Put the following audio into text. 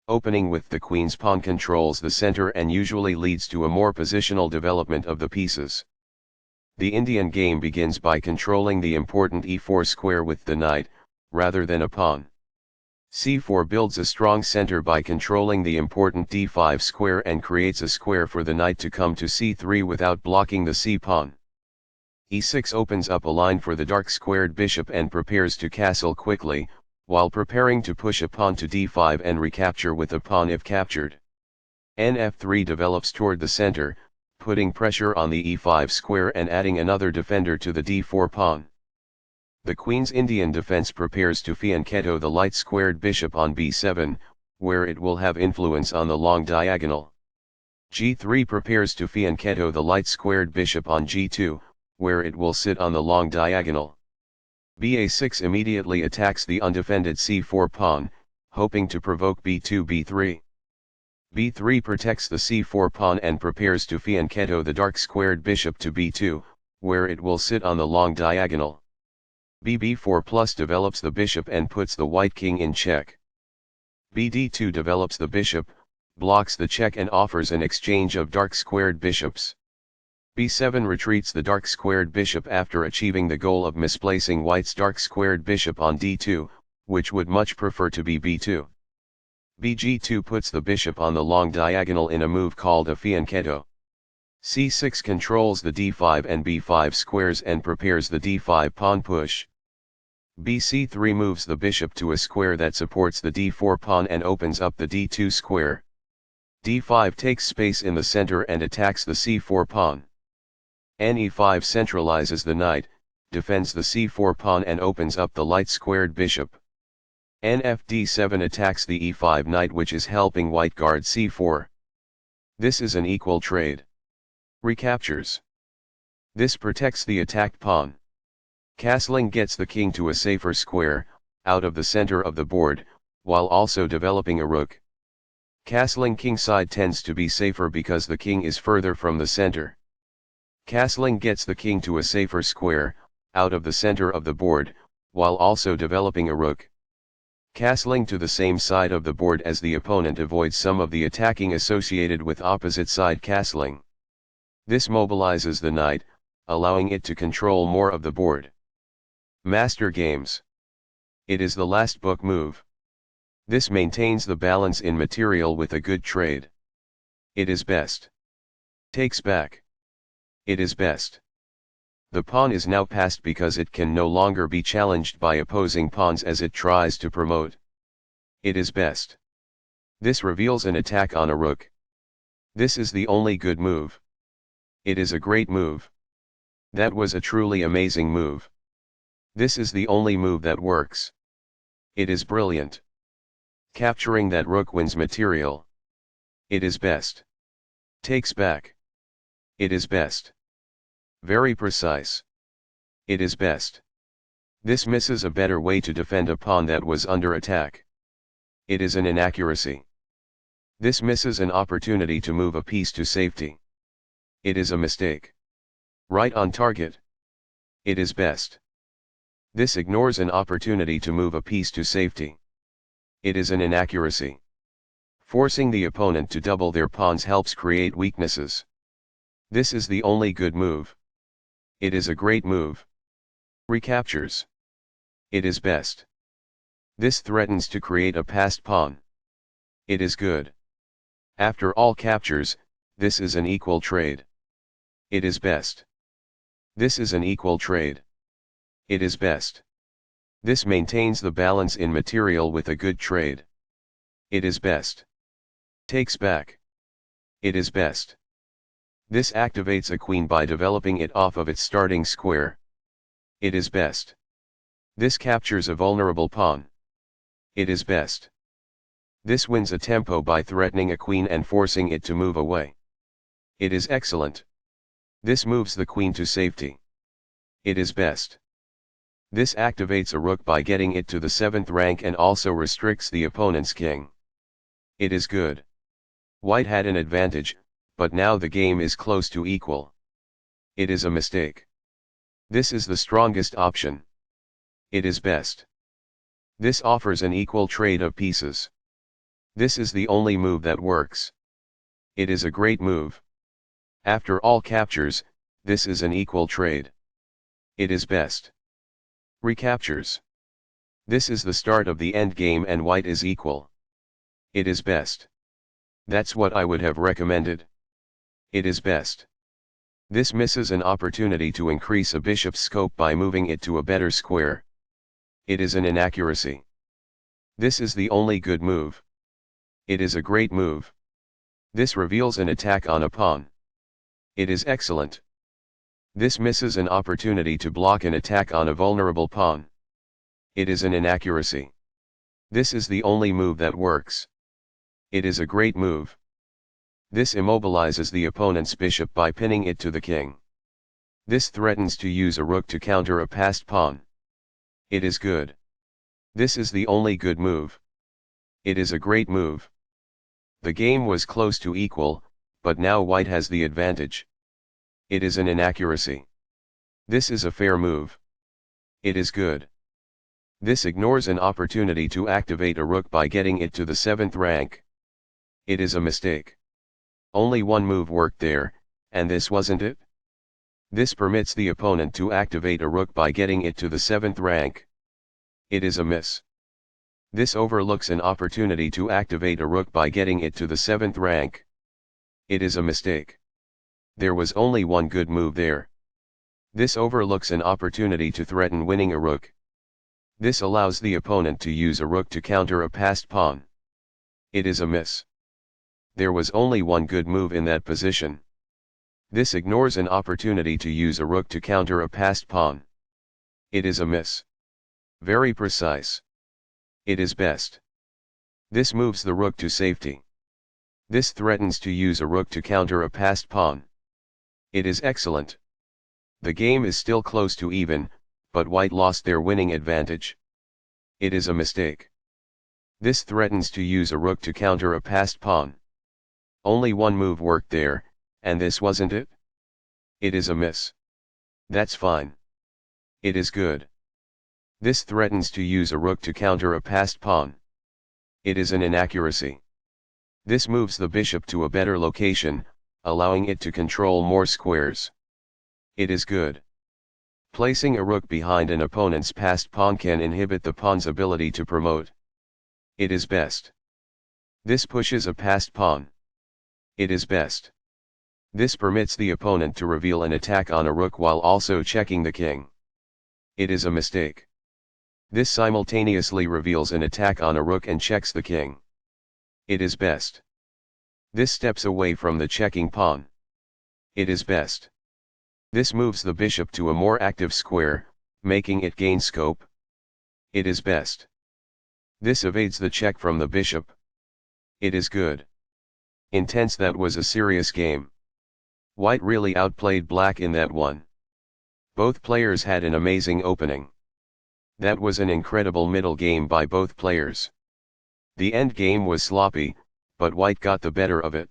Opening with the queen's pawn controls the center and usually leads to a more positional development of the pieces. The Indian game begins by controlling the important e4 square with the knight, rather than a pawn. c4 builds a strong center by controlling the important d5 square and creates a square for the knight to come to c3 without blocking the c-pawn. e6 opens up a line for the dark squared bishop and prepares to castle quickly, while preparing to push a pawn to d5 and recapture with a pawn if captured. Nf3 develops toward the center, putting pressure on the e5 square and adding another defender to the d4 pawn. The queen's Indian defense prepares to fianchetto the light squared bishop on b7, where it will have influence on the long diagonal. g3 prepares to fianchetto the light squared bishop on g2, where it will sit on the long diagonal. ba6 immediately attacks the undefended c4 pawn, hoping to provoke b2 b3. b3 protects the c4 pawn and prepares to fianchetto the dark squared bishop to b2, where it will sit on the long diagonal. bb4 plus develops the bishop and puts the white king in check. bd2 develops the bishop, blocks the check and offers an exchange of dark squared bishops. b7 retreats the dark squared bishop after achieving the goal of misplacing white's dark squared bishop on d2, which would much prefer to be b2. bg2 puts the bishop on the long diagonal in a move called a fianchetto. c6 controls the d5 and b5 squares and prepares the d5 pawn push. bc3 moves the bishop to a square that supports the d4 pawn and opens up the d2 square. d5 takes space in the center and attacks the c4 pawn. ne5 centralizes the knight, defends the c4 pawn and opens up the light squared bishop. nfd7 attacks the e5 knight, which is helping white guard c4. This is an equal trade. Recaptures. This protects the attacked pawn. Castling gets the king to a safer square, out of the center of the board, while also developing a rook. Castling kingside tends to be safer because the king is further from the center. Castling gets the king to a safer square, out of the center of the board, while also developing a rook. Castling to the same side of the board as the opponent avoids some of the attacking associated with opposite side castling. This mobilizes the knight, allowing it to control more of the board. Master games. It is the last book move. This maintains the balance in material with a good trade. It is best. Takes back. It is best. The pawn is now passed because it can no longer be challenged by opposing pawns as it tries to promote. It is best. This reveals an attack on a rook. This is the only good move. It is a great move. That was a truly amazing move. This is the only move that works. It is brilliant. Capturing that rook wins material. It is best. Takes back. It is best. Very precise. It is best. This misses a better way to defend a pawn that was under attack. It is an inaccuracy. This misses an opportunity to move a piece to safety. It is a mistake. Right on target. It is best. This ignores an opportunity to move a piece to safety. It is an inaccuracy. Forcing the opponent to double their pawns helps create weaknesses. This is the only good move. It is a great move. Recaptures. It is best. This threatens to create a passed pawn. It is good. After all captures, this is an equal trade. It is best. This is an equal trade. It is best. This maintains the balance in material with a good trade. It is best. Takes back. It is best. This activates a queen by developing it off of its starting square. It is best. This captures a vulnerable pawn. It is best. This wins a tempo by threatening a queen and forcing it to move away. It is excellent. This moves the queen to safety. It is best. This activates a rook by getting it to the 7th rank and also restricts the opponent's king. It is good. White had an advantage, but now the game is close to equal. It is a mistake. This is the strongest option. It is best. This offers an equal trade of pieces. This is the only move that works. It is a great move. After all captures, this is an equal trade. It is best. Recaptures. This is the start of the endgame and white is equal. It is best. That's what I would have recommended. It is best. This misses an opportunity to increase a bishop's scope by moving it to a better square. It is an inaccuracy. This is the only good move. It is a great move. This reveals an attack on a pawn. It is excellent. This misses an opportunity to block an attack on a vulnerable pawn. It is an inaccuracy. This is the only move that works. It is a great move. This immobilizes the opponent's bishop by pinning it to the king. This threatens to use a rook to counter a passed pawn. It is good. This is the only good move. It is a great move. The game was close to equal, but now white has the advantage. It is an inaccuracy. This is a fair move. It is good. This ignores an opportunity to activate a rook by getting it to the 7th rank. It is a mistake. Only one move worked there, and this wasn't it? This permits the opponent to activate a rook by getting it to the 7th rank. It is a miss. This overlooks an opportunity to activate a rook by getting it to the 7th rank. It is a mistake. There was only one good move there. This overlooks an opportunity to threaten winning a rook. This allows the opponent to use a rook to counter a passed pawn. It is a miss. There was only one good move in that position. This ignores an opportunity to use a rook to counter a passed pawn. It is a miss. Very precise. It is best. This moves the rook to safety. This threatens to use a rook to counter a passed pawn. It is excellent. The game is still close to even, but white lost their winning advantage. It is a mistake. This threatens to use a rook to counter a passed pawn. Only one move worked there, and this wasn't it? It is a miss. That's fine. It is good. This threatens to use a rook to counter a passed pawn. It is an inaccuracy. This moves the bishop to a better location, allowing it to control more squares. It is good. Placing a rook behind an opponent's passed pawn can inhibit the pawn's ability to promote. It is best. This pushes a passed pawn. It is best. This permits the opponent to reveal an attack on a rook while also checking the king. It is a mistake. This simultaneously reveals an attack on a rook and checks the king. It is best. This steps away from the checking pawn. It is best. This moves the bishop to a more active square, making it gain scope. It is best. This evades the check from the bishop. It is good. Intense. That was a serious game. White really outplayed black in that one. Both players had an amazing opening. That was an incredible middle game by both players. The end game was sloppy, but white got the better of it.